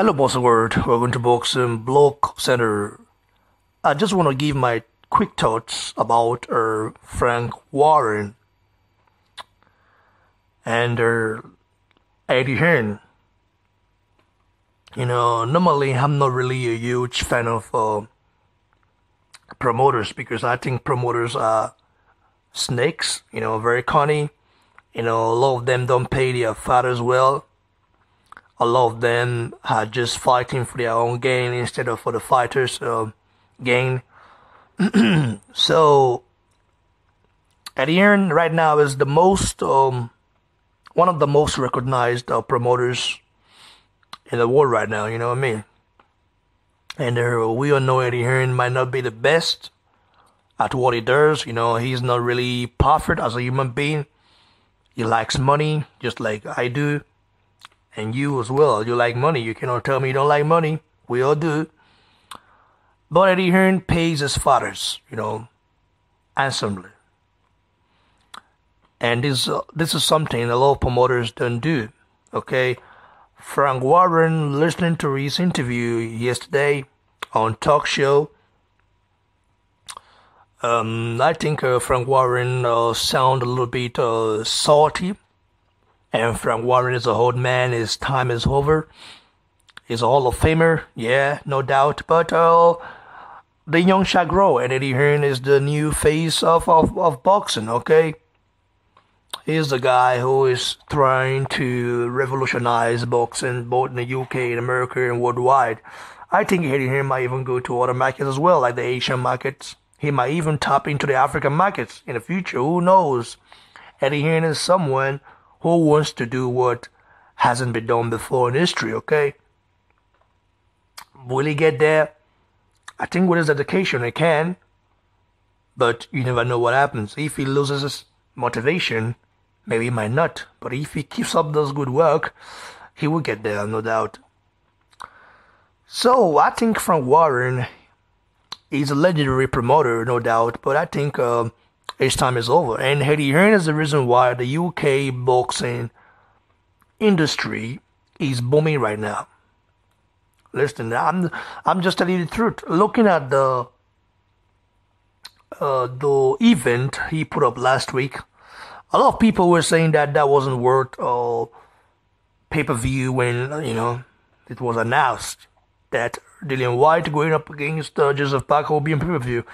Hello, boss world. Welcome to Boxing Block Center. I just want to give my quick thoughts about Frank Warren and Eddie Hearn. Normally I'm not really a huge fan of promoters because I think promoters are snakes. Very corny. A lot of them don't pay their fathers well. A lot of them are just fighting for their own gain instead of for the fighters' gain. So, Eddie Hearn right now is the most, one of the most recognized promoters in the world right now. You know what I mean? And we all know Eddie Hearn might not be the best at what he does. He's not really perfect as a human being. He likes money, just like I do. And you as well. You like money. You cannot tell me you don't like money. We all do. But Eddie Hearn pays his fathers, handsomely. And this is something a lot of promoters don't do. Okay? Frank Warren, listening to his interview yesterday on talk show, I think Frank Warren sound a little bit salty. And Frank Warren is an old man. His time is over. He's a Hall of Famer. Yeah, no doubt. But the young shall grow. And Eddie Hearn is the new face of boxing, okay? He's the guy who is trying to revolutionize boxing both in the UK and America and worldwide. I think Eddie Hearn might even go to other markets as well, like the Asian markets. He might even tap into the African markets in the future. Who knows? Eddie Hearn is someone who wants to do what hasn't been done before in history, okay? Will he get there? I think with his dedication he can, but you never know what happens. If he loses his motivation, maybe he might not, but if he keeps up this good work, he will get there, no doubt. So, I think Frank Warren is a legendary promoter, no doubt, but I think his time is over. And Eddie Hearn is the reason why the UK boxing industry is booming right now. Listen, I'm just telling you the truth. Looking at the event he put up last week, a lot of people were saying that wasn't worth pay-per-view when it was announced that Dillian White going up against Joseph Parker will be on pay-per-view.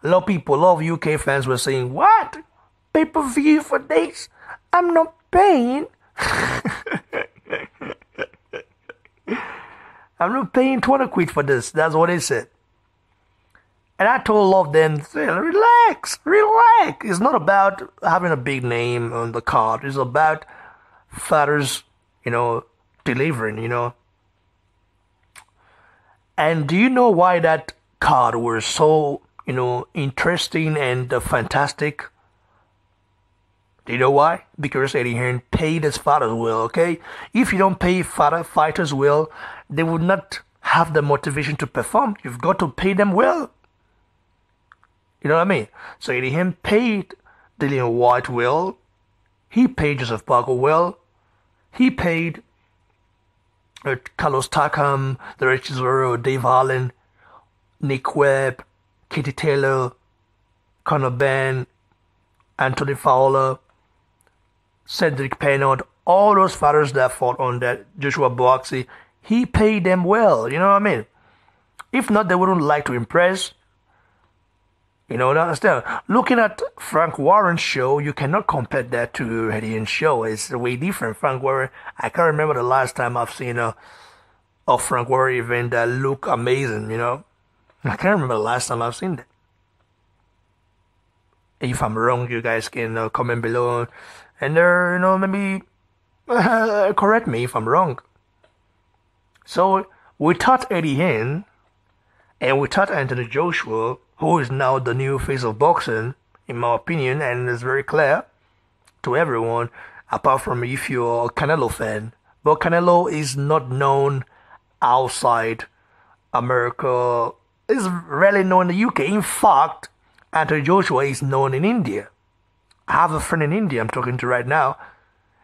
A lot of UK fans were saying, what? Pay-per-view for this? I'm not paying. I'm not paying 20 quid for this. That's what they said. And I told a lot of them, relax. It's not about having a big name on the card. It's about fighters, delivering, And do you know why that card was so interesting and fantastic? Do you know why? Because Eddie Hearn paid his fighters well, okay? If you don't pay fighters well, they would not have the motivation to perform. You've got to pay them well. You know what I mean? So Eddie Hearn paid Dillian White well. He paid Joseph Parker well. He paid Carlos Takam, the Richard Dave Allen, Nick Webb, Katie Taylor, Conor Benn, Anthony Fowler, Cedric Pennard, all those fighters that fought on that Joshua Boxey, he paid them well, you know what I mean? If not, they wouldn't like to impress. Understand? Looking at Frank Warren's show, you cannot compare that to Eddie Hearn's show. It's way different. Frank Warren, I can't remember the last time I've seen a Frank Warren event that looked amazing, I can't remember the last time I've seen that. If I'm wrong, you guys can comment below and maybe correct me if I'm wrong. So we taught Eddie Hearn and we taught Anthony Joshua, who is now the new face of boxing, in my opinion, and it's very clear to everyone, apart from if you're a Canelo fan. But Canelo is not known outside America. Is rarely known in the UK. In fact, Anthony Joshua is known in India. I have a friend in India I'm talking to right now,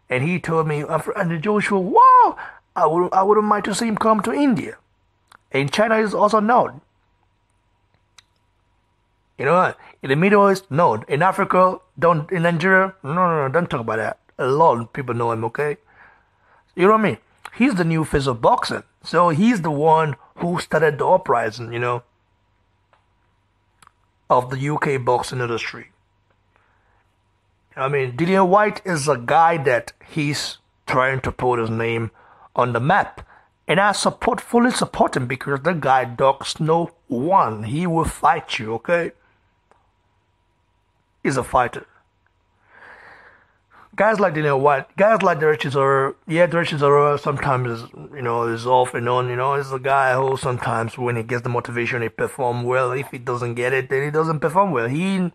and he told me, Anthony Joshua, wow, I wouldn't mind to see him come to India. And China is also known. You know what? In the Middle East, no. In Africa, don't. In Nigeria, no, don't talk about that. A lot of people know him, okay? You know what I mean? He's the new face of boxing. So he's the one who started the uprising, of the UK boxing industry. I mean, Dillian White is a guy that he's trying to put his name on the map. And I fully support him because the guy dogs no one. He will fight you, okay? He's a fighter. Guys like Dillian White, guys like Derek Chisora sometimes is off and on, he's a guy who sometimes when he gets the motivation he perform well. If he doesn't get it, then he doesn't perform well. He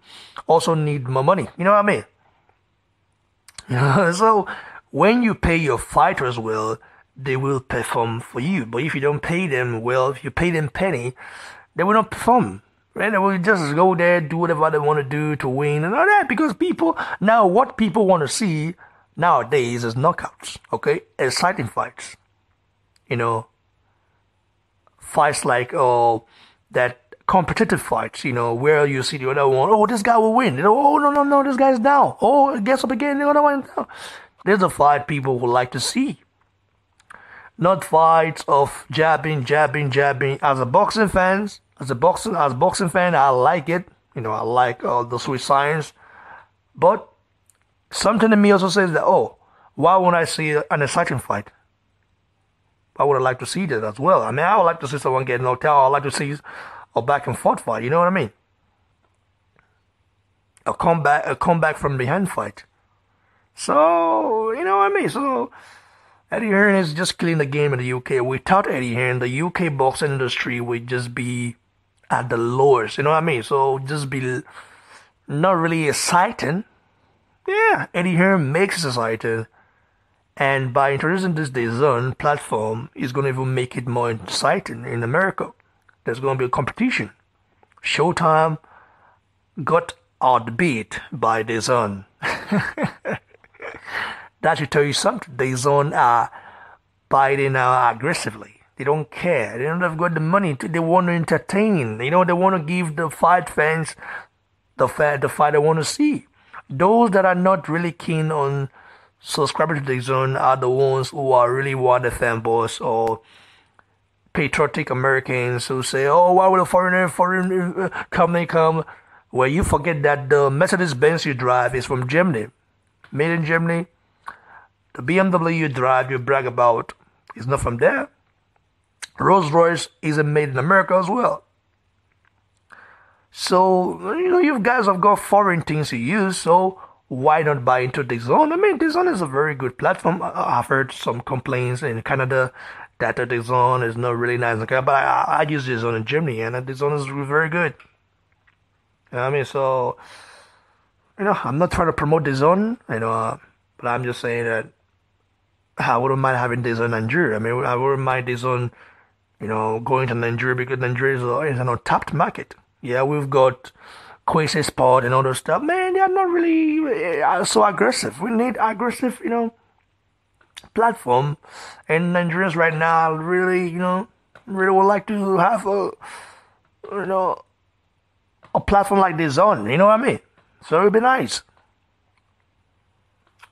also need more money, you know what I mean? So when you pay your fighters well, they will perform for you. But if you don't pay them well, if you pay them penny, they will not perform. Right? They will just go there, do whatever they want to do to win and all that. Because what people want to see nowadays is knockouts, okay? Exciting fights. Fights like that competitive fights, where you see the other one, oh, this guy will win. Oh, no, this guy's down. Oh, it gets up again, the other one down. There's a fight people would like to see. Not fights of jabbing. As a boxing fan, I like it. I like the sweet science. But something in me also says that, why won't I see an exciting fight? I would like to see that as well. I mean, I would like to see someone get knocked out. I would like to see a back and forth fight. You know what I mean? A comeback from behind fight. So, you know what I mean? So, Eddie Hearn is just killing the game in the UK. Without Eddie Hearn, the UK boxing industry would just be at the lowest. You know what I mean? So, just be not really exciting. Yeah, Eddie Hearn makes it exciting. And by introducing this DAZN platform, it's going to even make it more exciting in America. There's going to be a competition. Showtime got outbeat by DAZN. That should tell you something. DAZN are biting aggressively. They don't care. They don't have got the money. They want to entertain. They want to give the fight fans the fight they want to see. Those that are not really keen on subscribing to DAZN are the ones who are really water fanboys or patriotic Americans who say, oh, why would a foreign company come? Well, you forget that the Mercedes-Benz you drive is from Germany. Made in Germany. The BMW you drive, you brag about, is not from there. Rolls-Royce isn't made in America as well. So, you guys have got foreign things to use, so why not buy into DAZN? I mean, DAZN is a very good platform. I've heard some complaints in Canada that the DAZN is not really nice, but I use DAZN in Germany, and DAZN is very good. You know what I mean? So, I'm not trying to promote DAZN, but I'm just saying that I wouldn't mind having DAZN in Nigeria. I mean, I wouldn't mind DAZN, going to Nigeria because Nigeria is an untapped market. Yeah, we've got Kwesi Sport and all those stuff. Man, they're not really so aggressive. We need aggressive, platform. And Nigerians right now really, really would like to have a platform like DAZN. You know what I mean? So it'd be nice.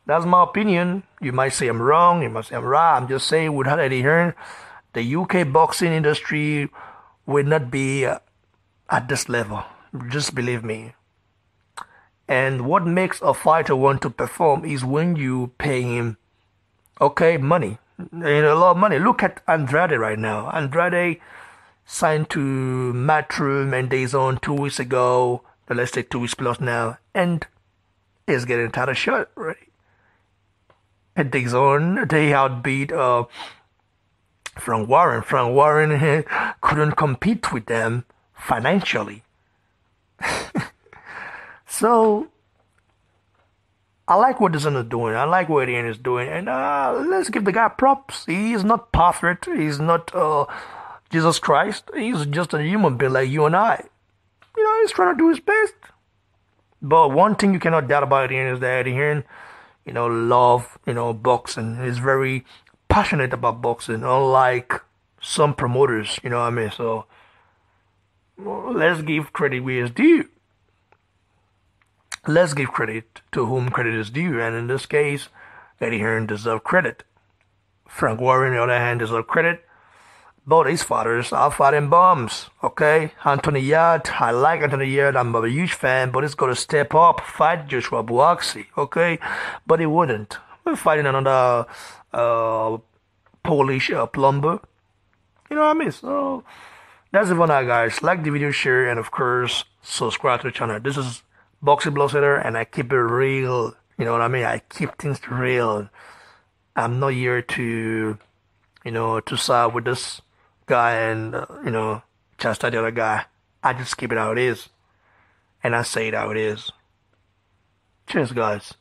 That's my opinion. You might say I'm wrong. You might say I'm right. I'm just saying without Eddie Hearn, the UK boxing industry would not be at this level. Just believe me. And what makes a fighter want to perform is when you pay him, money. A lot of money. Look at Andrade right now. Andrade signed to Matchroom and DAZN 2 weeks ago. Let's say 2 weeks plus now. And is getting a title shot already. At DAZN, they outbeat Frank Warren. Frank Warren couldn't compete with them financially. So, I like what DAZN is doing. I like what Ian is doing. And let's give the guy props. He is not perfect. He's not Jesus Christ. He's just a human being like you and I. He's trying to do his best. But one thing you cannot doubt about Ian is that Ian, love, boxing. He's very passionate about boxing, unlike some promoters, you know what I mean? So let's give credit where it's due. Let's give credit to whom credit is due, and in this case, Eddie Hearn deserves credit. Frank Warren, on the other hand, deserves credit. Both his fathers are fighting bombs, okay? Anthony Yard, I like Anthony Yard, I'm a huge fan, but he's got to step up, fight Joshua Buaxi, okay? But he wouldn't. We're fighting another Polish plumber. You know what I mean? So, that's it for now, guys. Like the video, share, and of course, subscribe to the channel. This is Boxing Blogger, and I keep it real. You know what I mean? I keep things real. I'm not here to, to side with this guy and, chastise the other guy. I just keep it how it is. And I say it how it is. Cheers, guys.